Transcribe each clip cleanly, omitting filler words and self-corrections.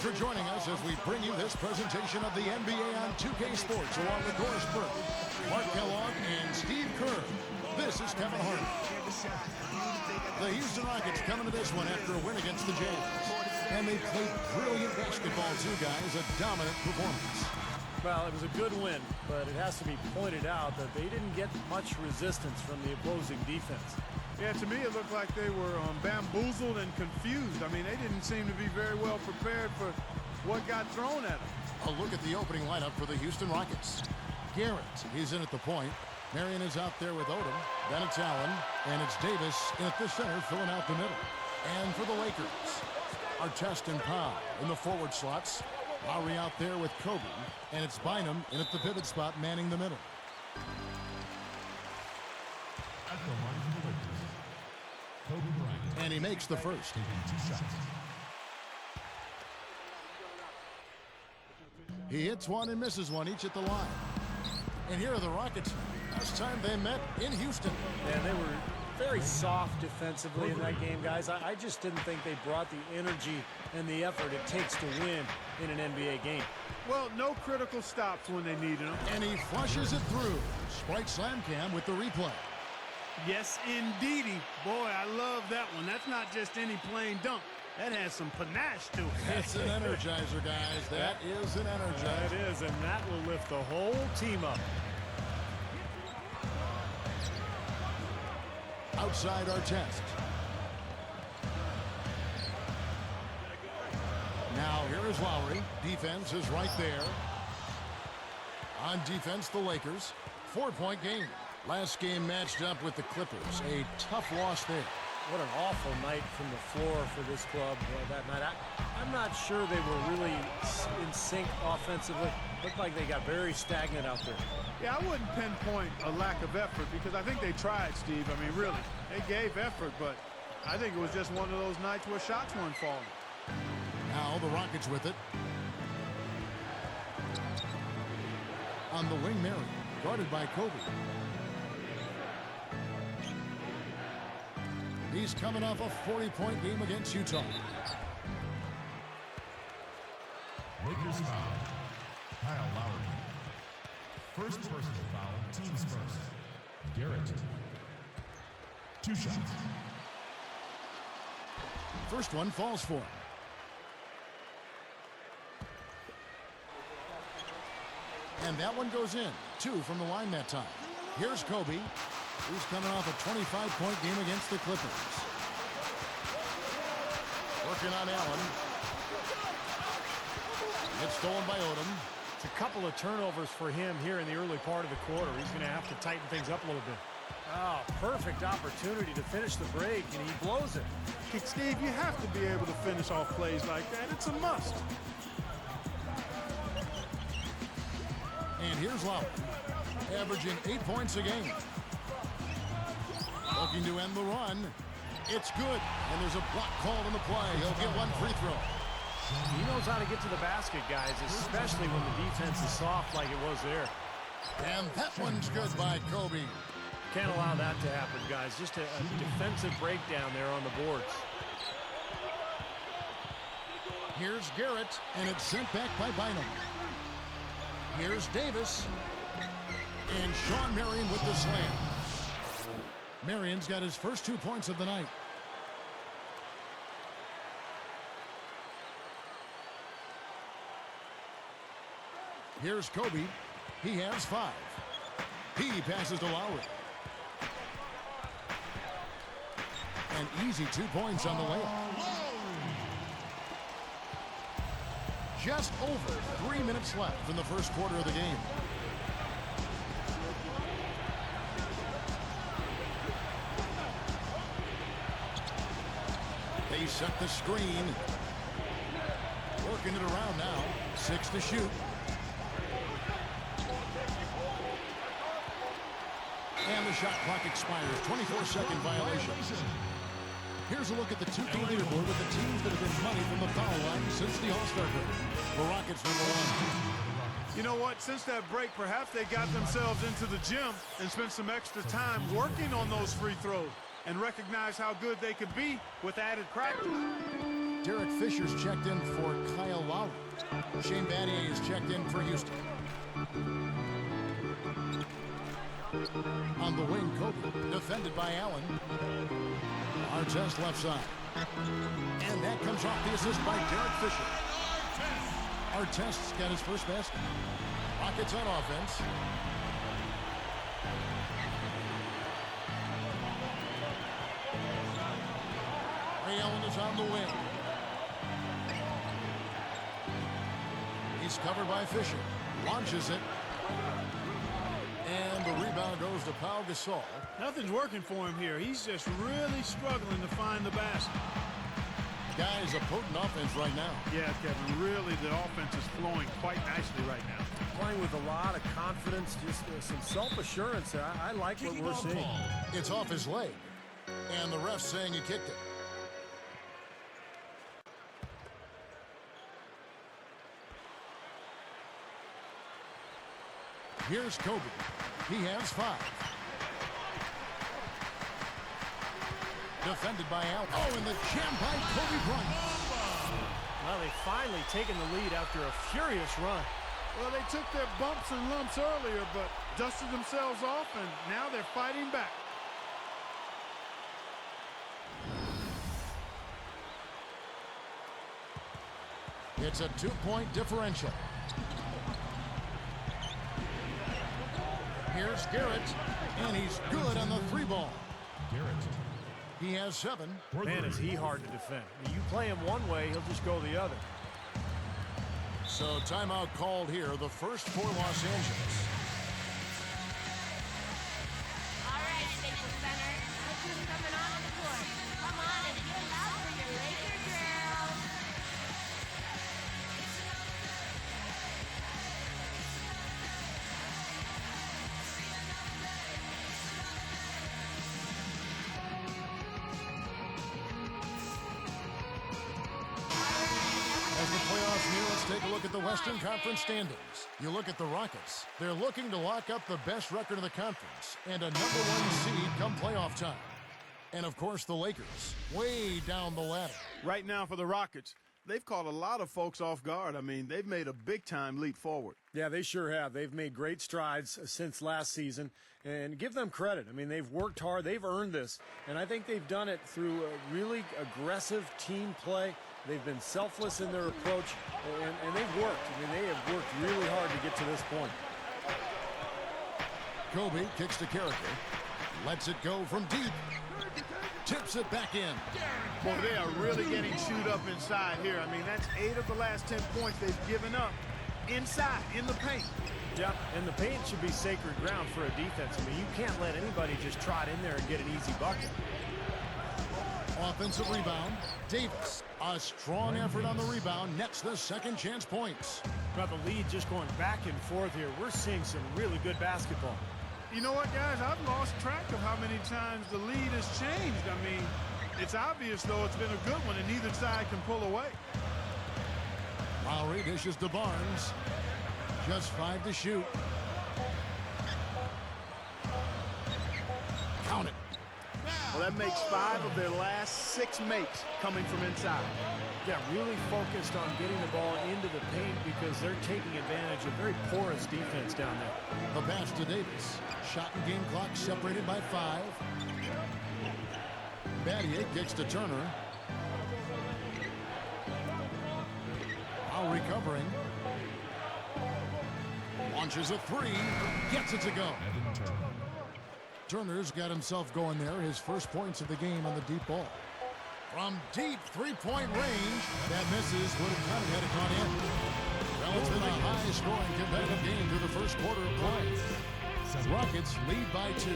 for joining us as we bring you this presentation of the NBA on 2K Sports along with Doris Burke, Mark Kellogg, and Steve Kerr. This is Kevin Harden. The Houston Rockets coming to this one after a win against the Jazz. And they played brilliant basketball too, guys. A dominant performance. Well, it was a good win, but it has to be pointed out that they didn't get much resistance from the opposing defense. Yeah, to me, it looked like they were bamboozled and confused. I mean, they didn't seem to be very well prepared for what got thrown at them. A look at the opening lineup for the Houston Rockets. Garrett, he's in at the point. Marion is out there with Odom. Then it's Allen, and it's Davis in at the center, filling out the middle. And for the Lakers, Artest and Powell in the forward slots. Lowry out there with Kobe, and it's Bynum in at the pivot spot, manning the middle. And he makes the first. He hits one and misses one, each at the line. And here are the Rockets. Last time they met in Houston. And they were very soft defensively in that game, guys. I just didn't think they brought the energy and the effort it takes to win in an NBA game. Well, no critical stops when they needed them. And he flushes it through. Sprite Slam Cam with the replay. Yes, indeedy. Boy, I love that one. That's not just any plain dunk. That has some panache to it. It's an energizer, guys. That is an energizer. That is, and that will lift the whole team up. Outside Artest. Now here is Lowry. Defense is right there. On defense, the Lakers. 4-point game. Last game matched up with the Clippers. A tough loss there. What an awful night from the floor for this club that night. I'm not sure they were really in sync offensively. Looked like they got very stagnant out there. Yeah, I wouldn't pinpoint a lack of effort because I think they tried, Steve. I mean, really, they gave effort, but I think it was just one of those nights where shots weren't falling. Now the Rockets with it. On the wing, Marion, guarded by Kobe. He's coming off a 40-point game against Utah. Lakers foul. Kyle Lowry. First personal foul, team's first. Garrett. 2 shots. First one falls for him. And that one goes in. 2 from the line that time. Here's Kobe. He's coming off a 25-point game against the Clippers. Working on Allen. Gets stolen by Odom. It's a couple of turnovers for him here in the early part of the quarter. He's going to have to tighten things up a little bit. Oh, perfect opportunity to finish the break, and he blows it. Steve, you have to be able to finish off plays like that. It's a must. And here's Lowry, averaging 8 points a game. Looking to end the run. It's good. And there's a block called on the play. He'll get one free throw. He knows how to get to the basket, guys, especially when the defense is soft like it was there. And that one's good by Kobe. Can't allow that to happen, guys. Just a defensive breakdown there on the boards. Here's Garrett, and it's sent back by Bynum. Here's Davis. And Sean Marion with the slam. Marion's got his first 2 points of the night. Here's Kobe. He has 5. He passes to Lowry. An easy 2 points on the layup. Just over 3 minutes left in the first quarter of the game. They set the screen. Working it around now. 6 to shoot. And the shot clock expires. 24-second violation. Here's a look at the 2K leaderboard with the teams that have been money from the foul line since the All-Star break. The Rockets number 1. You know what? Since that break, perhaps they got themselves into the gym and spent some extra time working on those free throws and recognize how good they could be with added practice. Derek Fisher's checked in for Kyle Lowry. Shane Battier is checked in for Houston. On the wing, Kobe, defended by Allen. Artest left side. And that comes off the assist by Derek Fisher. Artest's got his first basket. Rockets on offense. Ray Allen is on the wing. He's covered by Fisher. Launches it. And the rebound goes to Pau Gasol. Nothing's working for him here. He's just really struggling to find the basket. Guys, a potent offense right now. Yeah, Kevin, really the offense is flowing quite nicely right now. Playing with a lot of confidence, just some self-assurance. I like what we're seeing. It's off his leg. And the ref's saying he kicked it. Here's Kobe. He has 5. Defended by Al. Oh, and the jam by Kobe Bryant. Well, they've finally taken the lead after a furious run. Well, they took their bumps and lumps earlier, but dusted themselves off, and now they're fighting back. It's a 2-point differential. Here's Garrett, and he's good on the 3-ball. Garrett. He has 7. Man, is he hard to defend. You play him one way, he'll just go the other. So timeout called here, the first for Los Angeles. All right, Staples Center. Look who's coming on the court. Come on and get loud for your Laker girls. As the playoffs near, let's take a look at the Western Conference standings. You look at the Rockets. They're looking to lock up the best record in the conference and a #1 seed come playoff time. And, of course, the Lakers, way down the ladder. Right now for the Rockets, they've caught a lot of folks off guard. I mean, they've made a big-time leap forward. Yeah, they sure have. They've made great strides since last season, and give them credit. I mean, they've worked hard. They've earned this, and I think they've done it through a really aggressive team play. They've been selfless in their approach, and they've worked. I mean, they have worked really hard to get to this point. Kobe kicks to Carricker. Lets it go from deep. Tips it back in. Boy, they are really getting chewed up inside here. I mean, that's 8 of the last 10 points they've given up inside, in the paint. Yeah, and the paint should be sacred ground for a defense. I mean, you can't let anybody just trot in there and get an easy bucket. Offensive rebound. Davis. A strong effort on the rebound. Nets the second chance points. But the lead just going back and forth here. We're seeing some really good basketball. You know what, guys? I've lost track of how many times the lead has changed. I mean, it's obvious, though, it's been a good one, and neither side can pull away. Lowry dishes to Barnes. Just 5 to shoot. Count it. Well, that makes 5 of their last 6 makes coming from inside. Yeah, really focused on getting the ball into the paint because they're taking advantage of very porous defense down there. The pass to Davis. Shot and game clock separated by 5. Battier kicks to Turner. Now recovering. Launches a 3. Gets it to go. Turner's got himself going there. His first points of the game on the deep ball. From deep 3-point range, that misses. Would have kind of had it gone in. Well, it's been a high-scoring competitive game through the first quarter of play. Rockets lead by 2.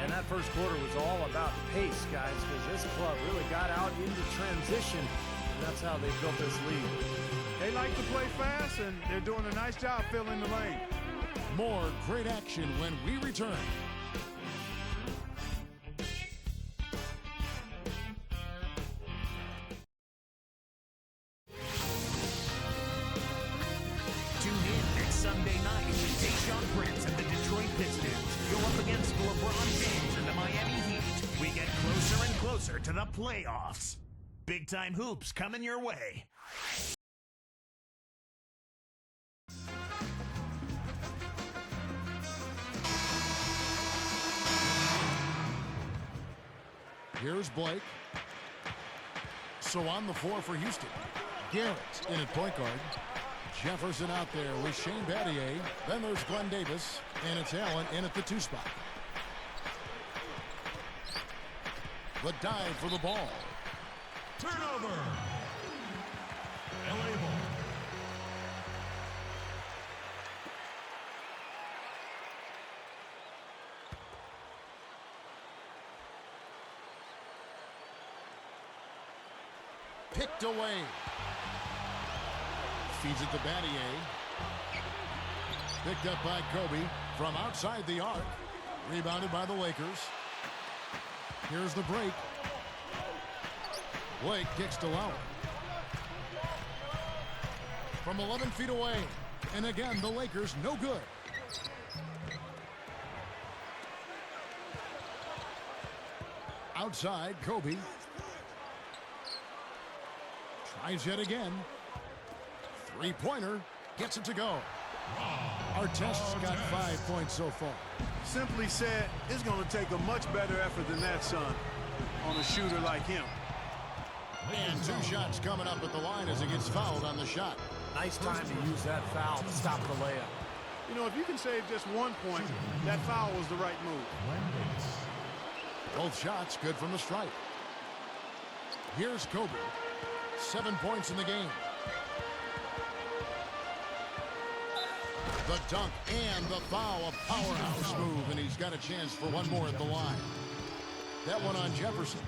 And that first quarter was all about pace, guys, because this club really got out into transition, and that's how they built this lead. They like to play fast, and they're doing a nice job filling the lane. More great action when we return. Tune in next Sunday night when Tayshaun Prince and the Detroit Pistons go up against LeBron James and the Miami Heat. We get closer and closer to the playoffs. Big-time hoops coming your way. Here's Blake. So on the floor for Houston. Garrett in at point guard. Jefferson out there with Shane Battier. Then there's Glenn Davis. And it's Allen in at the 2 spot. The dive for the ball. Turnover. LA ball. Picked away. Feeds it to Battier. Picked up by Kobe from outside the arc. Rebounded by the Lakers. Here's the break. Blake kicks to Lowry. From 11 feet away. And again, the Lakers no good. Outside, Kobe. Tries yet again. Three-pointer. Gets it to go. Artest's got 5 points so far. Simply said, it's going to take a much better effort than that, son, on a shooter like him. And 2 shots coming up at the line as he gets fouled on the shot. Nice time to use that foul to stop the layup. You know, if you can save just 1 point, that foul was the right move. Both shots good from the stripe. Here's Kobe. 7 points in the game. The dunk and the foul, a powerhouse move, and he's got a chance for one more at the line. That one on Jefferson.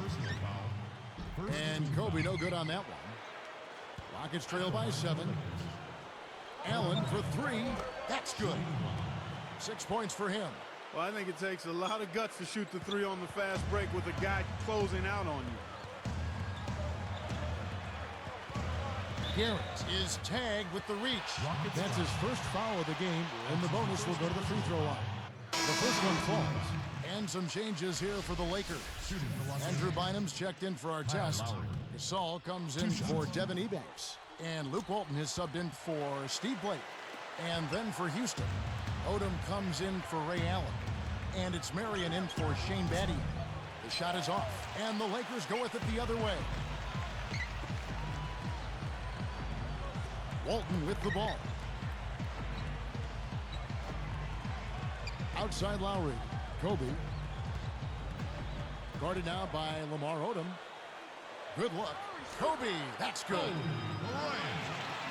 And Kobe no good on that one. Rockets trail by 7. Allen for 3. That's good. 6 points for him. Well, I think it takes a lot of guts to shoot the 3 on the fast break with a guy closing out on you. Garrett is tagged with the reach. That's his first foul of the game, and the bonus will go to the free throw line. The first one falls. And some changes here for the Lakers. Andrew Bynum's checked in for our test. Gasol comes in for Devin Ebanks. And Luke Walton has subbed in for Steve Blake. And then for Houston, Odom comes in for Ray Allen. And it's Marion in for Shane Battier. The shot is off, and the Lakers go with it the other way. Walton with the ball. Outside Lowry. Kobe. Guarded now by Lamar Odom. Good look. Kobe, that's good.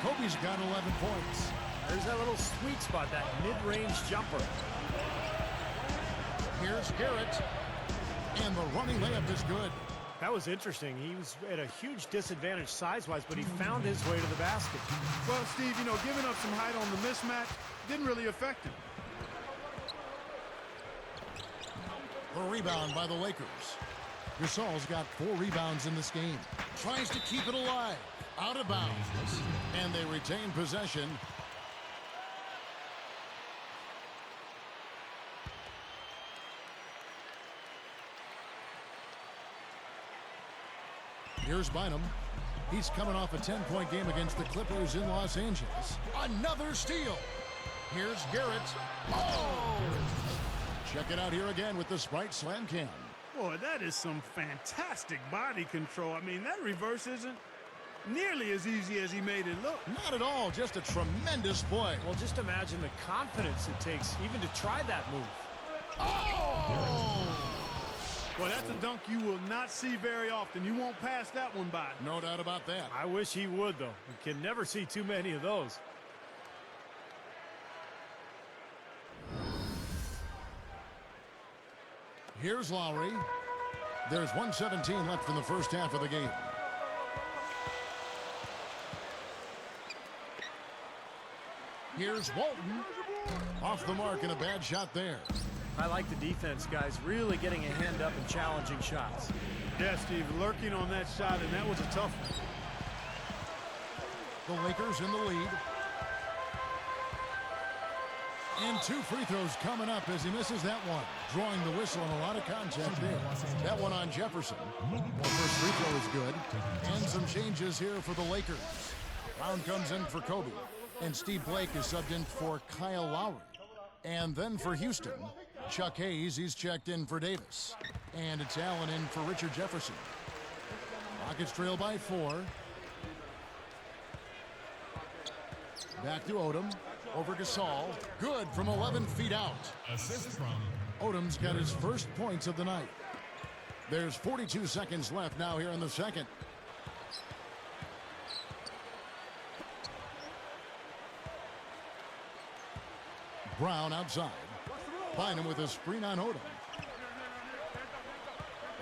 Kobe's got 11 points. There's that little sweet spot, that mid-range jumper. Here's Garrett. And the running layup is good. That was interesting. He was at a huge disadvantage size-wise, but he found his way to the basket. Well, Steve, you know, giving up some height on the mismatch didn't really affect him. The rebound by the Lakers. Gasol's got 4 rebounds in this game. Tries to keep it alive. Out of bounds. And they retain possession. Here's Bynum. He's coming off a 10-point game against the Clippers in Los Angeles. Another steal. Here's Garrett. Oh! Check it out here again with the Sprite Slam Cam. Boy, that is some fantastic body control. I mean, that reverse isn't nearly as easy as he made it look. Not at all. Just a tremendous play. Well, just imagine the confidence it takes even to try that move. Oh! Well, that's a dunk you will not see very often. You won't pass that one by. No doubt about that. I wish he would, though. You can never see too many of those. Here's Lowry. There's 1:17 left in the first half of the game. Here's Walton. Off the mark and a bad shot there. I like the defense, guys, really getting a hand up and challenging shots. Yeah, Steve, lurking on that shot, and that was a tough one. The Lakers in the lead. And 2 free throws coming up as he misses that one. Drawing the whistle and a lot of contact there. That one on Jefferson. Well, first free throw is good. And some changes here for the Lakers. Brown comes in for Kobe. And Steve Blake is subbed in for Kyle Lowry. And then for Houston, Chuck Hayes, he's checked in for Davis. And it's Allen in for Richard Jefferson. Rockets trail by 4. Back to Odom. Over Gasol. Good from 11 feet out. Assist from Odom's got his first points of the night. There's 42 seconds left now here in the second. Brown outside. Bynum with a screen on Odom.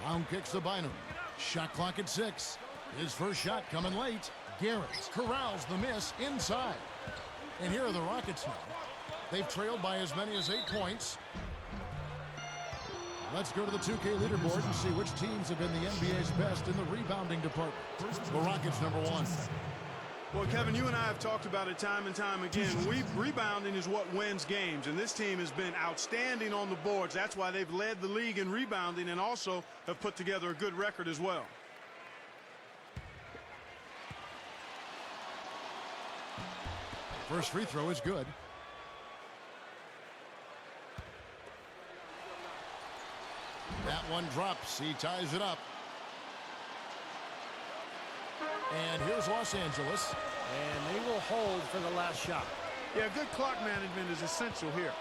Brown kicks to Bynum. Shot clock at 6. His first shot coming late. Garrett corrals the miss inside. And here are the Rockets now. They've trailed by as many as 8 points. Let's go to the 2K leaderboard and see which teams have been the NBA's best in the rebounding department. The Rockets number 1. Well, Kevin, you and I have talked about it time and time again. Rebounding is what wins games, and this team has been outstanding on the boards. That's why they've led the league in rebounding and also have put together a good record as well. First free throw is good. That one drops. He ties it up. And here's Los Angeles. And they will hold for the last shot. Yeah, good clock management is essential here.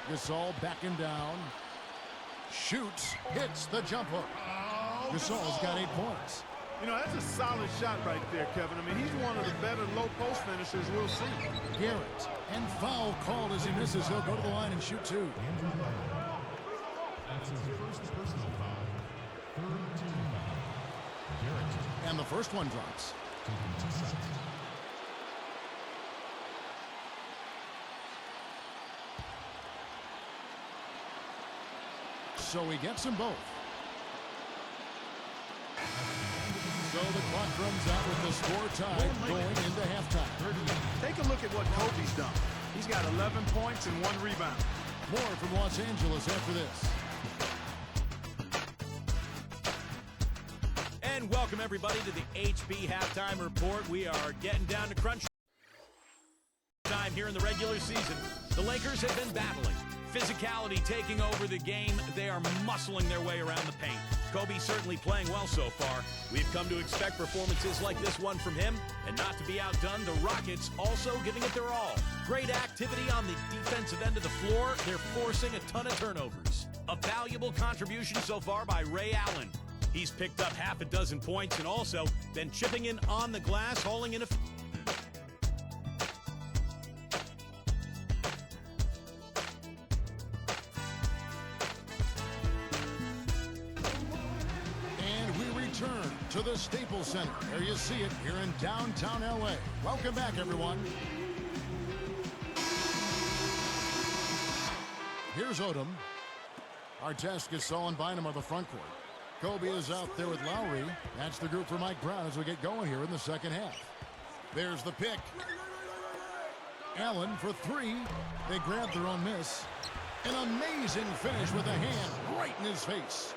Gasol backing down. Shoots. Hits the jump hook. Gasol's got 8 points. You know, that's a solid shot right there, Kevin. I mean, he's one of the better low post finishers we'll see. Garrett. And foul called as he misses. He'll go to the line and shoot 2. That's his first personal foul. Third team foul. Garrett. And the first one drops. Taking 2 seconds. So he gets them both. So the clock runs out with the score tied going into halftime. Take a look at what Kobe's done. He's got 11 points and 1 rebound. More from Los Angeles after this. And welcome everybody to the HB Halftime Report. We are getting down to crunch time here in the regular season. The Lakers have been battling. Physicality taking over the game. They are muscling their way around the paint. Kobe certainly playing well so far. We've come to expect performances like this one from him. And not to be outdone, the Rockets also giving it their all. Great activity on the defensive end of the floor. They're forcing a ton of turnovers. A valuable contribution so far by Ray Allen. He's picked up half a dozen points and also been chipping in on the glass, hauling in a... To the Staples Center. There you see it here in downtown LA. Welcome back, everyone. Here's Odom. Artest, Gasol, and Bynum are the front court. Kobe is out there with Lowry. That's the group for Mike Brown as we get going here in the second half. There's the pick. Allen for 3. They grab their own miss. An amazing finish with a hand right in his face.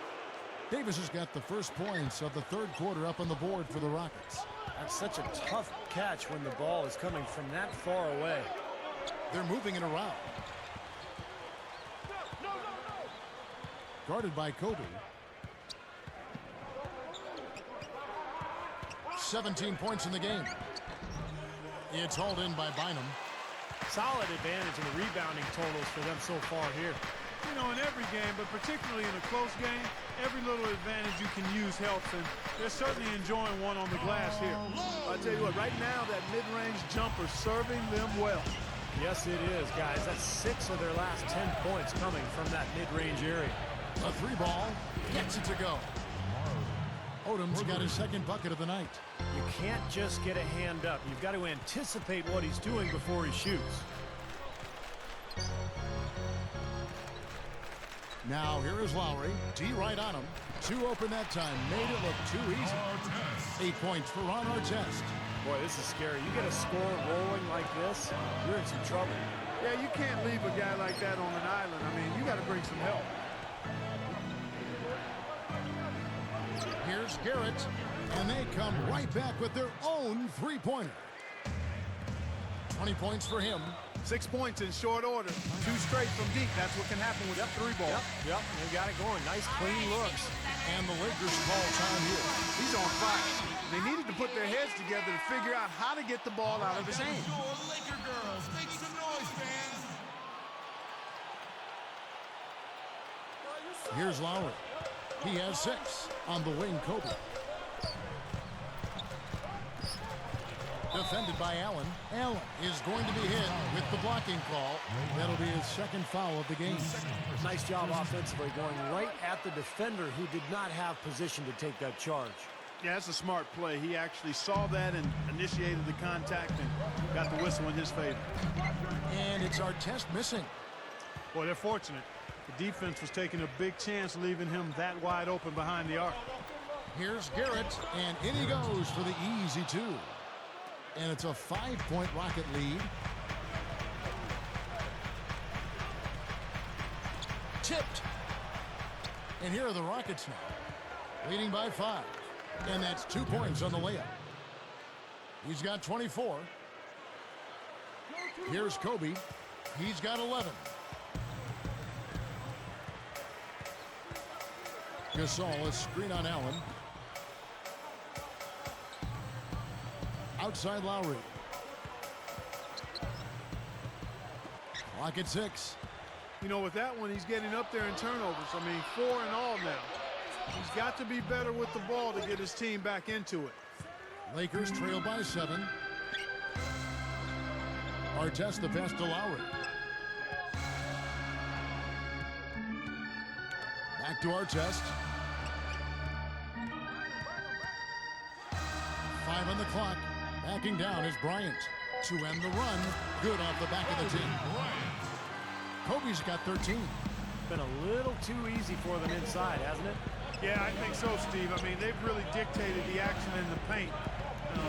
Davis has got the first points of the third quarter up on the board for the Rockets. That's such a tough catch when the ball is coming from that far away. They're moving it around. Guarded by Kobe. 17 points in the game. It's hauled in by Bynum. Solid advantage in the rebounding totals for them so far here. You know, in every game, but particularly in a close game, every little advantage you can use helps, and they're certainly enjoying one on the glass here. I'll tell you what, right now, that mid-range jumper serving them well. Yes, it is, guys. That's 6 of their last 10 points coming from that mid-range area. A 3 ball, gets it to go. Odom's got his second bucket of the night. You can't just get a hand up. You've got to anticipate what he's doing before he shoots. Now here is Lowry. D right on him. 2 open that time. Made it look too easy. 8 points for Ron Artest. Boy, this is scary. You get a score rolling like this, you're in some trouble. Yeah, you can't leave a guy like that on an island. I mean, you got to bring some help. Here's Garrett, and they come right back with their own three-pointer. 20 points for him. 6 points in short order. 2 straight from deep. That's what can happen with the 3-ball. Yep, they got it going. Nice, clean looks. And the Lakers call time here. He's on fire. They needed to put their heads together to figure out how to get the ball out of his hand. Laker girls, make some noise, fans. Here's Lowry. He has 6 on the wing. Kobe. Defended by Allen. Allen is going to be hit with the blocking call. That'll be his second foul of the game. Nice job offensively, going right at the defender who did not have position to take that charge. Yeah, that's a smart play. He actually saw that and initiated the contact and got the whistle in his favor. And it's Artest missing. Boy, they're fortunate. The defense was taking a big chance leaving him that wide open behind the arc. Here's Garrett, and in he goes for the easy 2. And it's a 5-point Rocket lead. Tipped. And here are the Rockets now, leading by 5. And that's 2 points on the layup. He's got 24. Here's Kobe. He's got 11. Gasol, a screen on Allen. Outside Lowry. Clock at 6. You know, with that one, he's getting up there in turnovers. I mean, 4 in all now. He's got to be better with the ball to get his team back into it. Lakers trail by 7. Artest the pass to Lowry. Back to Artest. 5 on the clock. Backing down is Bryant to end the run. Good off the back of the team. Kobe's got 13. Been a little too easy for them inside, hasn't it? Yeah, I think so, Steve. I mean, they've really dictated the action in the paint.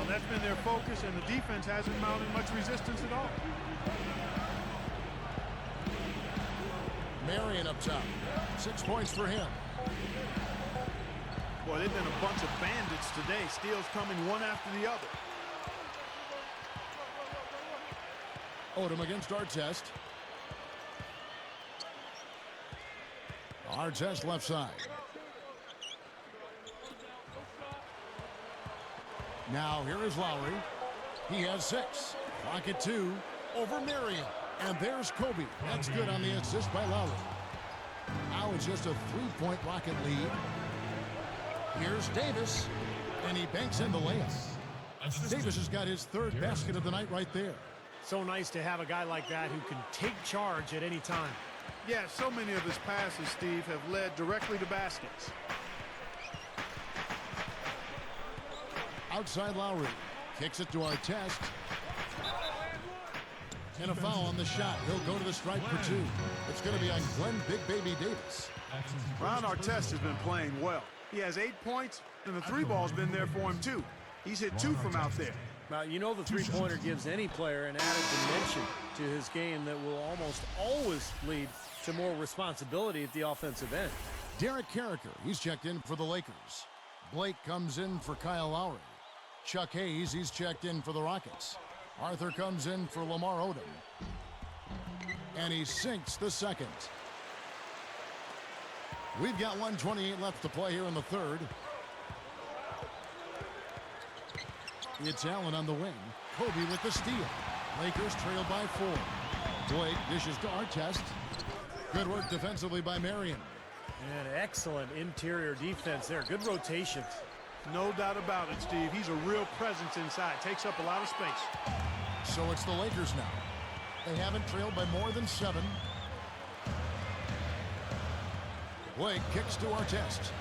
That's been their focus, and the defense hasn't mounted much resistance at all. Marion up top. 6 points for him. Boy, they've been a bunch of bandits today. Steals coming one after the other. Odom against Artest. Artest left side. Now here is Lowry. He has 6. Clock at 2. Over Marion. And there's Kobe. That's good on the assist by Lowry. Now it's just a 3-point Rocket lead. Here's Davis. And he banks in the layup. Davis has got his 3rd basket of the night right there. So nice to have a guy like that who can take charge at any time. Yeah, so many of his passes, Steve, have led directly to baskets. Outside Lowry. Kicks it to Artest. And a foul on the shot. He'll go to the stripe for 2. It's going to be on Glenn Big Baby Davis. Ron Artest has been playing well. He has 8 points, and the 3-ball's been there for him, too. He's hit 2 from out there. Now, you know the three-pointer gives any player an added dimension to his game that will almost always lead to more responsibility at the offensive end. Derek Carricker, he's checked in for the Lakers. Blake comes in for Kyle Lowry. Chuck Hayes, he's checked in for the Rockets. Arthur comes in for Lamar Odom. And he sinks the second. We've got 1:28 left to play here in the 3rd. It's Allen on the wing. Kobe with the steal. Lakers trail by 4. Blake dishes to Artest. Good work defensively by Marion. And excellent interior defense there. Good rotations. No doubt about it, Steve. He's a real presence inside. Takes up a lot of space. So it's the Lakers now. They haven't trailed by more than 7. Blake kicks to Artest.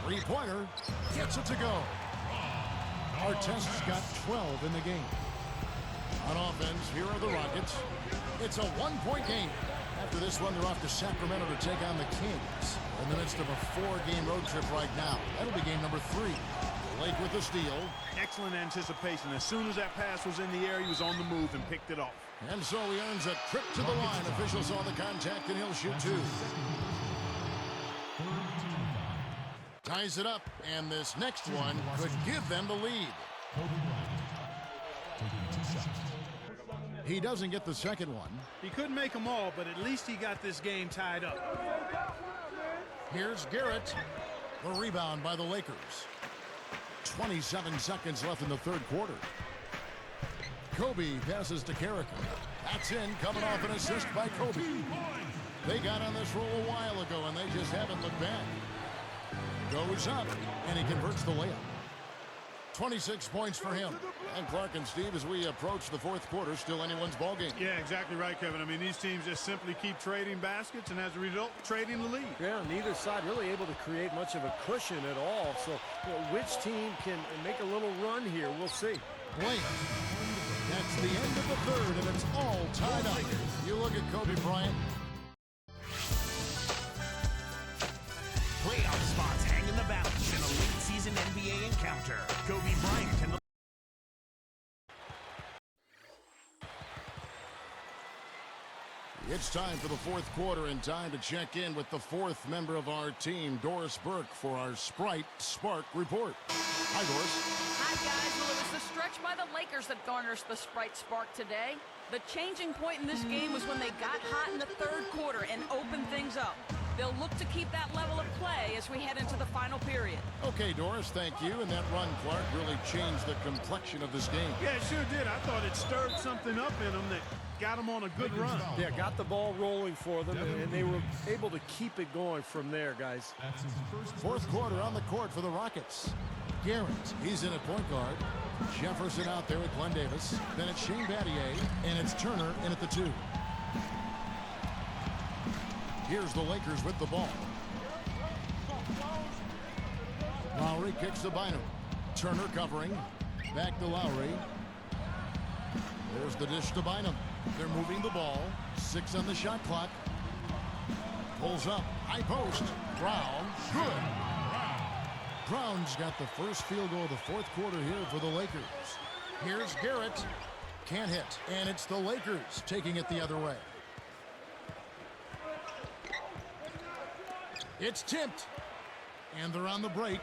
3-pointer. Gets it to go. Artest's got 12 in the game. On offense, here are the Rockets. It's a 1-point game. After this one, they're off to Sacramento to take on the Kings. In the midst of a 4-game road trip right now. That'll be game number 3. Blake with the steal. Excellent anticipation. As soon as that pass was in the air, he was on the move and picked it off. And so he earns a trip to the line. Officials saw the contact, and he'll shoot two. Ties it up, and this next one could give them the lead. He doesn't get the second one. He couldn't make them all, but at least he got this game tied up. Here's Garrett. The rebound by the Lakers. 27 seconds left in the third quarter. Kobe passes to Carricker. That's in, coming off an assist by Kobe. They got on this roll a while ago, and they just haven't looked back. Goes up, and he converts the layup. 26 points for him. And Clark and Steve, as we approach the fourth quarter, still anyone's ballgame. Yeah, exactly right, Kevin. I mean, these teams just simply keep trading baskets, and as a result, trading the lead. Yeah, neither side really able to create much of a cushion at all. So, which team can make a little run here? We'll see. Blake. That's the end of the third, and it's all tied up. You look at Kobe Bryant. Playoff spots hang in the balance in a late season NBA encounter. Kobe Bryant and the It's time for the fourth quarter and time to check in with the fourth member of our team, Doris Burke, for our Sprite Spark Report. Hi, Doris. Hi, guys. Well, it was the stretch by the Lakers that garnished the Sprite Spark today. The changing point in this game was when they got hot in the third quarter and opened things up. They'll look to keep that level of play as we head into the final period. Okay, Doris, thank you. And that run, Clark, really changed the complexion of this game. Yeah, it sure did. I thought it stirred something up in them that got them on a good run. Yeah, got the ball rolling for them, and they were able to keep it going from there, guys. Fourth quarter on the court for the Rockets. Garrett, he's in at point guard. Jefferson out there with Glenn Davis. Then it's Shane Battier, and it's Turner in at the two. Here's the Lakers with the ball. Lowry kicks to Bynum. Turner covering. Back to Lowry. There's the dish to Bynum. They're moving the ball. 6 on the shot clock. Pulls up. High post. Brown. Good. Brown's got the first field goal of the fourth quarter here for the Lakers. Here's Garrett. Can't hit. And it's the Lakers taking it the other way. It's tipped. And they're on the break.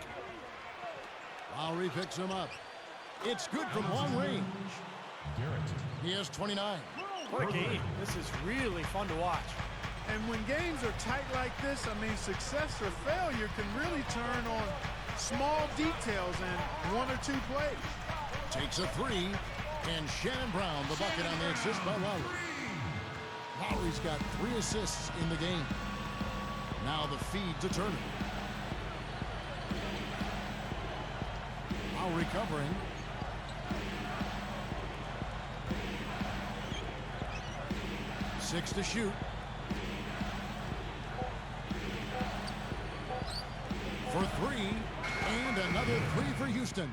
Lowry picks him up. It's good from long range. He has 29. What a game. This is really fun to watch. And when games are tight like this, I mean, success or failure can really turn on small details and one or two plays. Takes a three, and Shannon Brown, the bucket on the assist by Lowry. Lowry's got 3 assists in the game. Now the feed to Turner. Lowry covering. Six to shoot. For 3, and another 3 for Houston.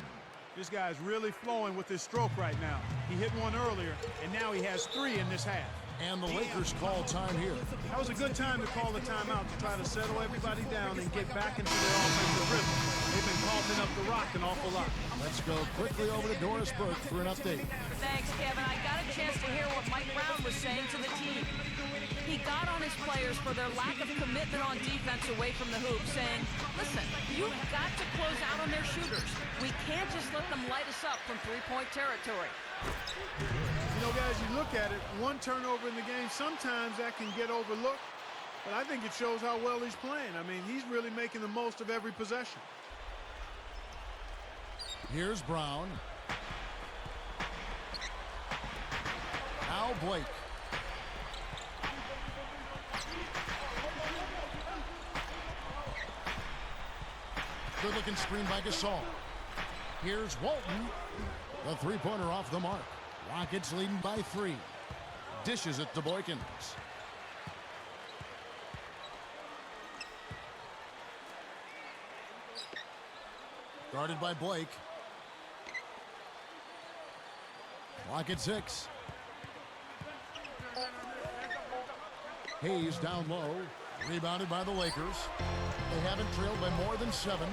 This guy's really flowing with his stroke right now. He hit one earlier, and now he has 3 in this half. And the Lakers call time here. That was a good time to call the timeout to try to settle everybody down and get back into their offensive rhythm. They've been coughing up the rock an awful lot. Let's go quickly over to Doris Burke for an update. Thanks, Kevin. I got a chance to hear what Mike Brown was saying to the team. He got on his players for their lack of commitment on defense away from the hoop, saying, listen, you've got to close out on their shooters. We can't just let them light us up from three-point territory. You know, guys, you look at it, one turnover in the game, sometimes that can get overlooked, but I think it shows how well he's playing. I mean, he's really making the most of every possession. Here's Brown. Now Blake. Good looking screen by Gasol. Here's Walton. The three-pointer off the mark. Rockets leading by 3. Dishes it to Boykins. Guarded by Blake. Clock at 6. Hayes down low. Rebounded by the Lakers. They haven't trailed by more than 7.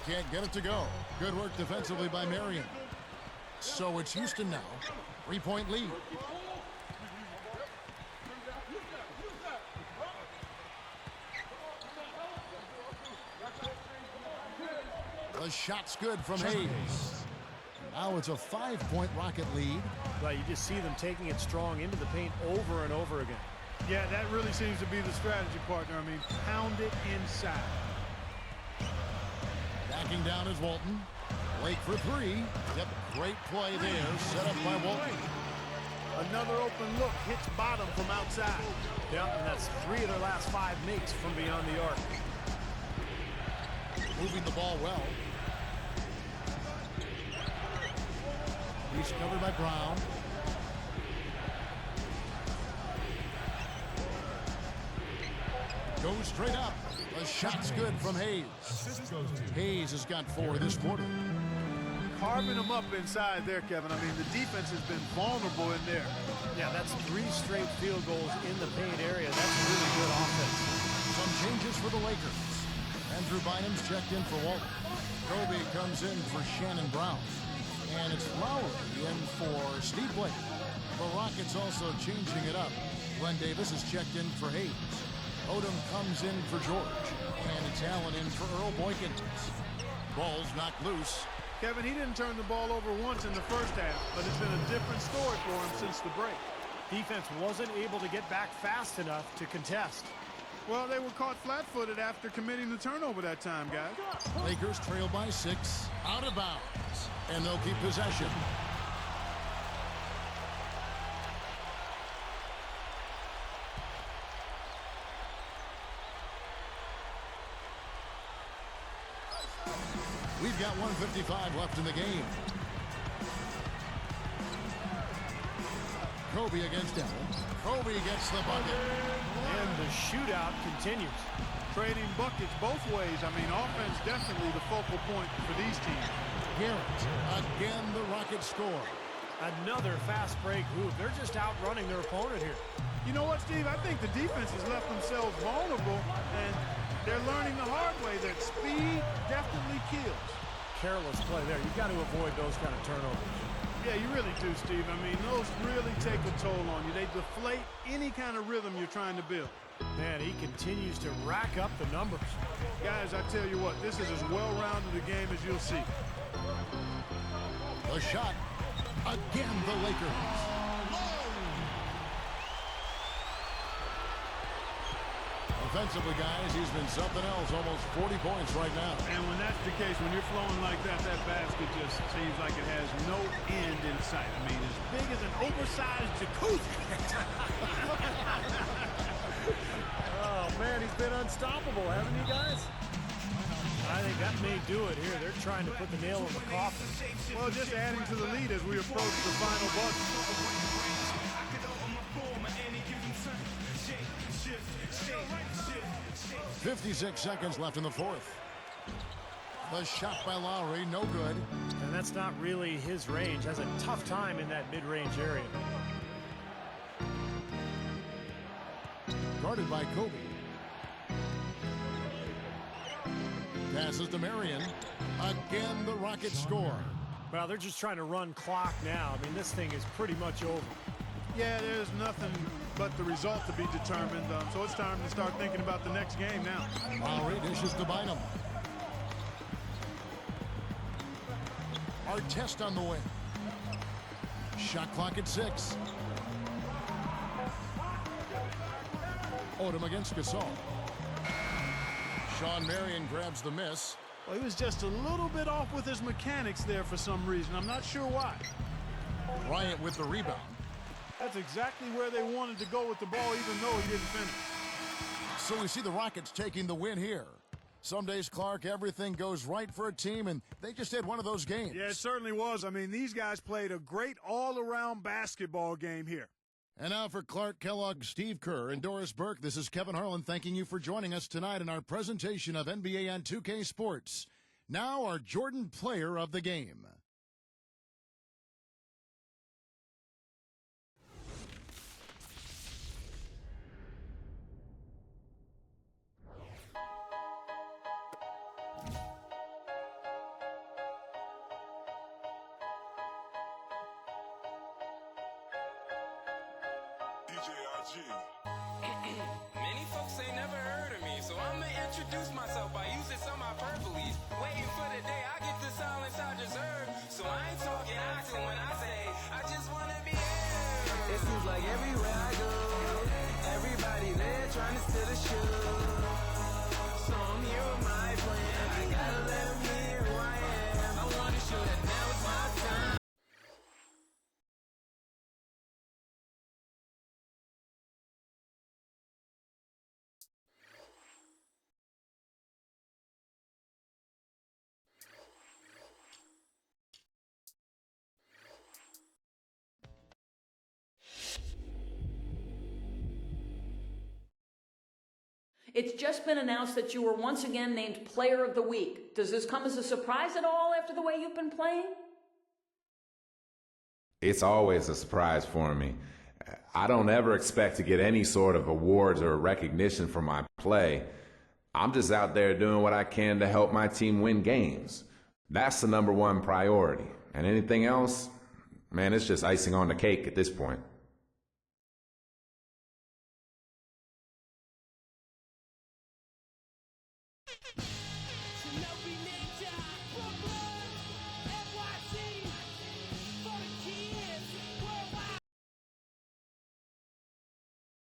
Can't get it to go. Good work defensively by Marion. So it's Houston now. 3-point lead. The shot's good from Hayes. Now it's a 5-point Rocket lead. Well, you just see them taking it strong into the paint over and over again. Yeah, that really seems to be the strategy, partner. I mean, pound it inside. Backing down is Walton. Lake for three. Yep, great play there, set up by Walton. Another open look, hits bottom from outside. Yeah, and that's 3 of their last 5 makes from beyond the arc. Moving the ball well. He's covered by Brown. Goes straight up. The shot's good from Hayes. Hayes has got 4 this quarter. Carving them up inside there, Kevin. I mean, the defense has been vulnerable in there. Yeah, that's 3 straight field goals in the paint area. That's really good offense. Some changes for the Lakers. Andrew Bynum's checked in for Walton. Kobe comes in for Shannon Brown. And it's Lowry in for Steve Blake. The Rockets also changing it up. Glenn Davis is checked in for Hayes. Odom comes in for George. And it's Allen in for Earl Boykins. Ball's knocked loose. Kevin, he didn't turn the ball over once in the first half, but it's been a different story for him since the break. Defense wasn't able to get back fast enough to contest. Well, they were caught flat-footed after committing the turnover that time, guys. Lakers trail by 6. Out of bounds. And they'll keep possession. We've got 1:55 left in the game. Kobe against Allen. Kobe gets the bucket. And the shootout continues. Trading buckets both ways. I mean, offense definitely the focal point for these teams. Garrett. Again, the Rockets score. Another fast break move. They're just outrunning their opponent here. You know what, Steve? I think the defense has left themselves vulnerable, and they're learning the hard way that speed definitely kills. Careless play there. You've got to avoid those kind of turnovers. Yeah, you really do, Steve. I mean, those really take a toll on you. They deflate any kind of rhythm you're trying to build. Man, he continues to rack up the numbers. Guys, I tell you what, this is as well-rounded a game as you'll see. The shot. Again, the Lakers. Offensively, guys, he's been something else. Almost 40 points right now. And when that's the case, when you're flowing like that, that basket just seems like it has no end in sight. I mean, as big as an oversized jacuzzi. Oh, man, he's been unstoppable, haven't he, guys? I think that may do it here. They're trying to put the nail in the coffin. Well, just adding to the lead as we approach the final buzzer. 56 seconds left in the fourth. The shot by Lowry, no good. And that's not really his range. Has a tough time in that mid-range area. Guarded by Kobe. Passes to Marion. Again, the Rockets score. Well, they're just trying to run clock now. I mean, this thing is pretty much over. Yeah, there's nothing but the result to be determined. So it's time to start thinking about the next game now. Lowry dishes to Bynum. Artest on the wing. Shot clock at 6. Odom against Gasol. Sean Marion grabs the miss. Well, he was just a little bit off with his mechanics there for some reason. I'm not sure why. Bryant with the rebound. That's exactly where they wanted to go with the ball, even though he didn't finish. So we see the Rockets taking the win here. Some days, Clark, everything goes right for a team, and they just had one of those games. Yeah, it certainly was. I mean, these guys played a great all-around basketball game here. And now for Clark Kellogg, Steve Kerr, and Doris Burke, this is Kevin Harlan thanking you for joining us tonight in our presentation of NBA on 2K Sports. Now our Jordan Player of the Game. Many folks ain't never heard of me, so I'ma introduce myself by using some hyperboles. Waiting for the day I get the silence I deserve. So I ain't talking accent when I say I just wanna be here. It seems like everywhere I go, everybody there trying to steal the show. So I'm here with my plan. I gotta let them hear who I am. I wanna show that now it's my time. It's just been announced that you were once again named Player of the Week. Does this come as a surprise at all after the way you've been playing? It's always a surprise for me. I don't ever expect to get any sort of awards or recognition for my play. I'm just out there doing what I can to help my team win games. That's the #1 priority. And anything else, man, it's just icing on the cake at this point.